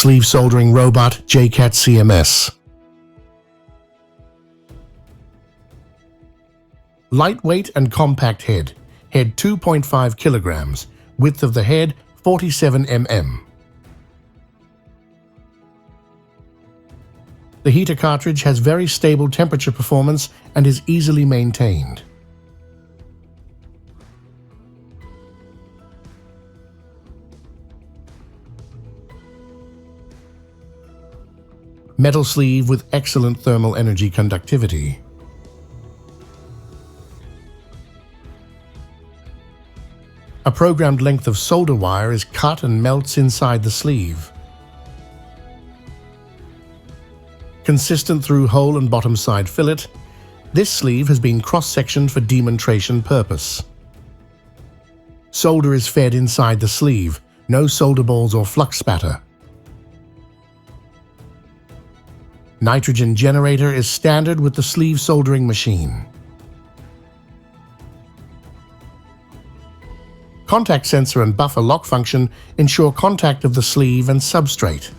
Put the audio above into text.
Sleeve soldering robot J-CAT CMS. Lightweight and compact head. Head 2.5 kilograms. Width of the head 47 mm. The heater cartridge has very stable temperature performance and is easily maintained. Metal sleeve with excellent thermal energy conductivity. A programmed length of solder wire is cut and melts inside the sleeve. Consistent through hole and bottom side fillet, this sleeve has been cross-sectioned for demonstration purpose. Solder is fed inside the sleeve, no solder balls or flux spatter. Nitrogen generator is standard with the sleeve soldering machine. Contact sensor and buffer lock function ensure contact of the sleeve and substrate.